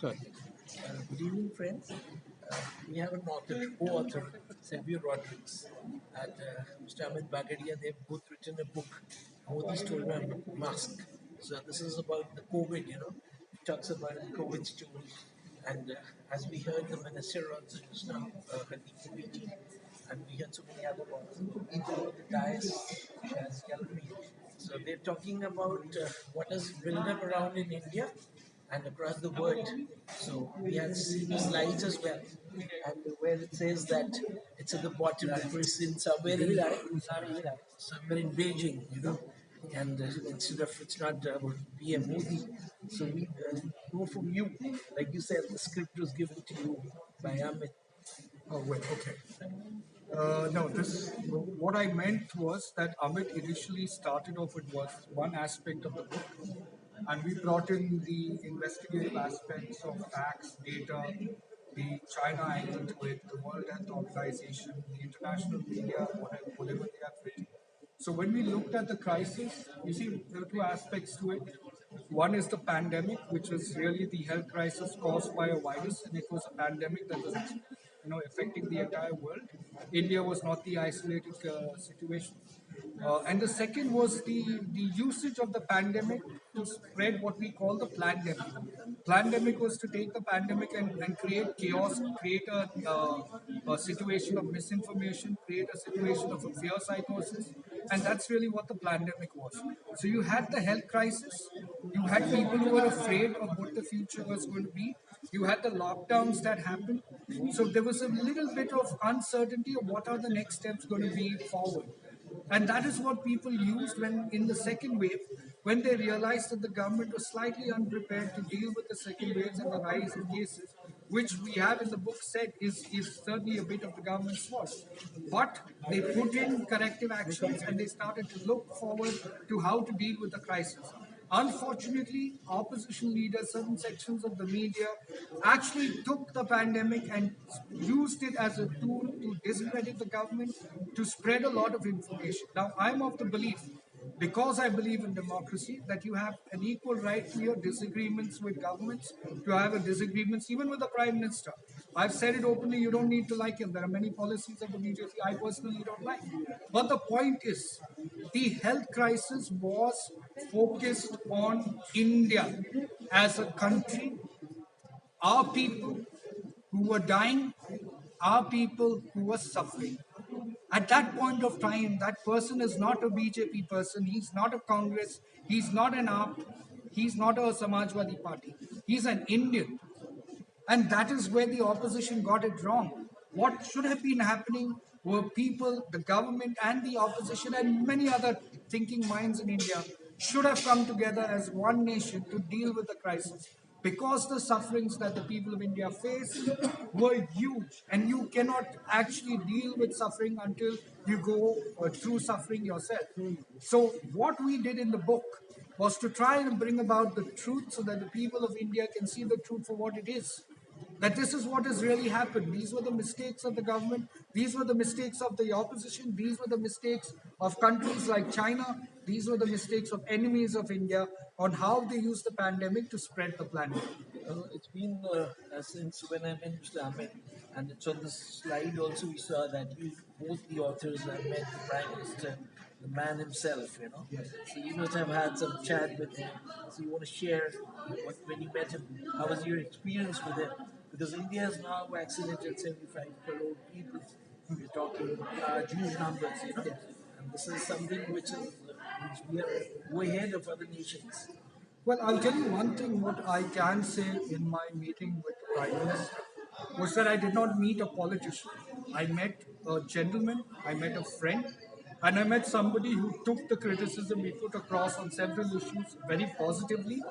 Good. Good evening, friends. We have an author, co-author, Savio Rodrigues, and Mr. Amit Bagaria. They've both written a book, Modi Story on Mask. So this is about the COVID, it talks about the COVID story. And as we heard, the minister also just now, Hardeep Puri, and we heard so many other people on the dais as gallery. So they're talking about what has built up around in India and across the world. So we have seen slides as well, and where it says that it's at the bottom, it was in somewhere in Beijing, and instead of it's not about PM Modi. So we know from you, like you said, the script was given to you by Amit. Oh, wait, okay. No, this what I meant was that Amit initially started off with was one aspect of the book, and we brought in the investigative aspects of facts, data, the China angle to it, the World Health Organization, the international media, whatever they have written. So when we looked at the crisis, you see there are two aspects to it. One is the pandemic, which was really the health crisis caused by a virus, and it was a pandemic that was, affecting the entire world. India was not the isolated situation. And the second was the usage of the pandemic to spread what we call the plandemic. Plandemic was to take the pandemic and create chaos, create a situation of misinformation, create a situation of a fear psychosis. And that's really what the pandemic was. So you had the health crisis, you had people who were afraid of what the future was going to be, you had the lockdowns that happened. So there was a little bit of uncertainty of what are the next steps going to be forward. And that is what people used when in the second wave, when they realized that the government was slightly unprepared to deal with the second waves and the rise in cases, which we have in the book said is certainly a bit of the government's fault. But they put in corrective actions and they started to look forward to how to deal with the crisis. Unfortunately, opposition leaders, certain sections of the media, actually took the pandemic and used it as a tool to discredit the government, to spread a lot of information. Now, I'm of the belief, because I believe in democracy, that you have an equal right to your disagreements with governments, to have a disagreements even with the prime minister. I've said it openly, you don't need to like him. There are many policies of the BJP I personally don't like. But the point is, the health crisis was focused on India as a country, our people who were dying, our people who were suffering. At that point of time, that person is not a BJP person, he's not a Congress, he's not an AAP, he's not a Samajwadi Party, he's an Indian. And that is where the opposition got it wrong. What should have been happening were people, the government, and the opposition, and many other thinking minds in India should have come together as one nation to deal with the crisis. Because the sufferings that the people of India faced were huge, and you cannot actually deal with suffering until you go through suffering yourself. So, what we did in the book was to try and bring about the truth so that the people of India can see the truth for what it is. That this is what has really happened. These were the mistakes of the government, these were the mistakes of the opposition, these were the mistakes of countries like China, these were the mistakes of enemies of India on how they used the pandemic to spread the planet. It's been since when I met Mr. Ahmed, and it's on the slide also we saw that you both the authors have met the Prime Minister, the man himself, So you must have had some chat with him. So you want to share when you met him, how was your experience with him? Because India has now vaccinated 75 crore people. We're talking huge numbers, And this is something which we are way ahead of other nations. Well, I'll tell you one thing what I can say in my meeting with the Prime Minister was that I did not meet a politician. I met a gentleman, I met a friend, and I met somebody who took the criticism we put across on several issues very positively.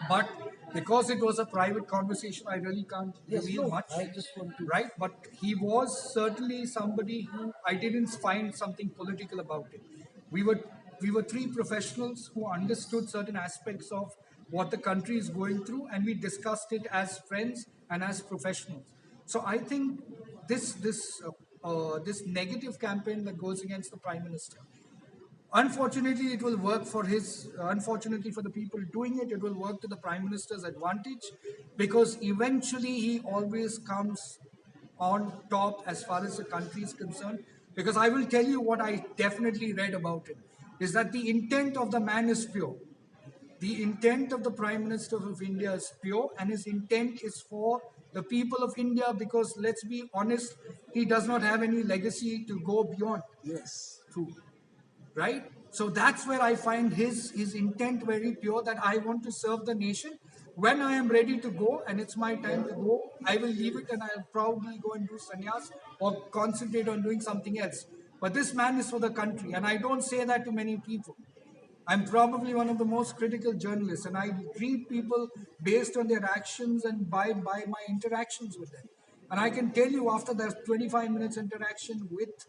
But because it was a private conversation, I really can't reveal much. I just want to. Right? But he was certainly somebody who I didn't find something political about it. We were we were three professionals who understood certain aspects of what the country is going through, and we discussed it as friends and as professionals. So I think this negative campaign that goes against the prime minister Unfortunately, it will work for his. Unfortunately, for the people doing it, it will work to the prime minister's advantage, because eventually he always comes on top as far as the country is concerned. Because I will tell you what I definitely read about it is that the intent of the man is pure. The intent of the Prime Minister of India is pure, and his intent is for the people of India, because let's be honest, he does not have any legacy to go beyond. Yes, True. Right? So that's where I find his intent very pure, that I want to serve the nation. When I am ready to go and it's my time to go, I will leave it and I'll probably go and do sannyas or concentrate on doing something else. But this man is for the country, and I don't say that to many people. I'm probably one of the most critical journalists, and I treat people based on their actions and by my interactions with them. And I can tell you, after that 25 minutes interaction with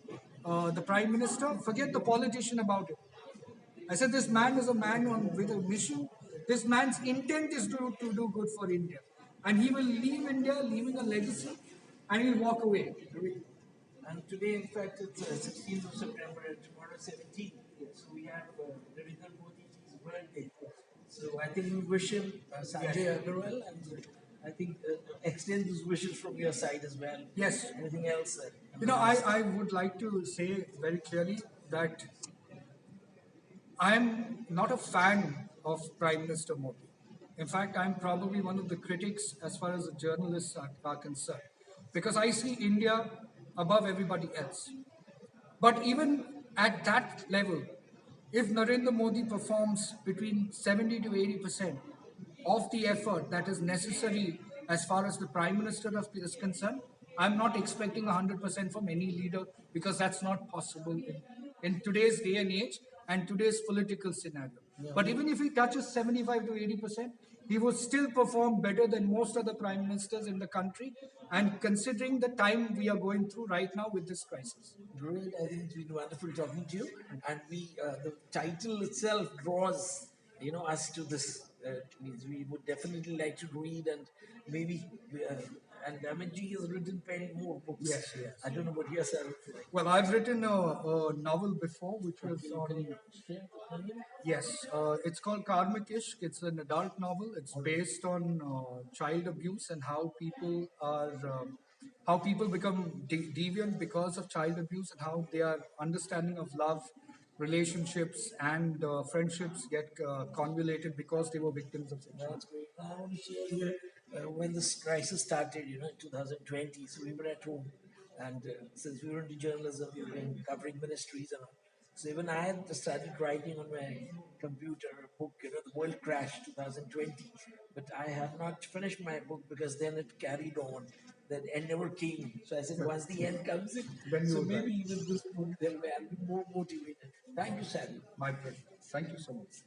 the Prime Minister, forget the politician about it. I said, this man is a man with a mission. This man's intent is to do good for India. And he will leave India, leaving a legacy, and he'll walk away. and today, in fact, it's 16th of September and tomorrow 17th. So we have Narendra Modi's birthday. So I think we wish him Sanjay Agrawal, and I think extend those wishes from your side as well. Yes. Anything else? I would like to say very clearly that I'm not a fan of Prime Minister Modi. In fact, I'm probably one of the critics as far as the journalists are concerned, because I see India above everybody else. But even at that level, if Narendra Modi performs between 70 to 80% of the effort that is necessary as far as the Prime Minister is concerned, I'm not expecting 100% from any leader, because that's not possible in today's day and age and today's political scenario. But even if he touches 75 to 80%, he would still perform better than most other prime ministers in the country. And considering the time we are going through right now with this crisis. Great. I think it's been wonderful talking to you. And the title itself draws, us to this. Means we would definitely like to read, and maybe, and Amit ji has written many more books. Yes, yes. I don't know what yourself. Well, I've written a novel before, which was on. Yes, it's called Karmic Ishq. It's an adult novel. It's based on child abuse and how people become deviant because of child abuse, and how their understanding of love, relationships, and friendships get convoluted because they were victims of sexual That's great. I want to share here when this crisis started, in 2020. So we were at home, and since we were into journalism, we were covering ministries and all. So even I had started writing on my computer a book, The World Crash 2020. But I have not finished my book, because then it carried on. That end never came. So I said, once the end comes in, Then so you'll write. maybe even this book, I'll be more motivated. Thank you, Savio. My pleasure. Thank you so much.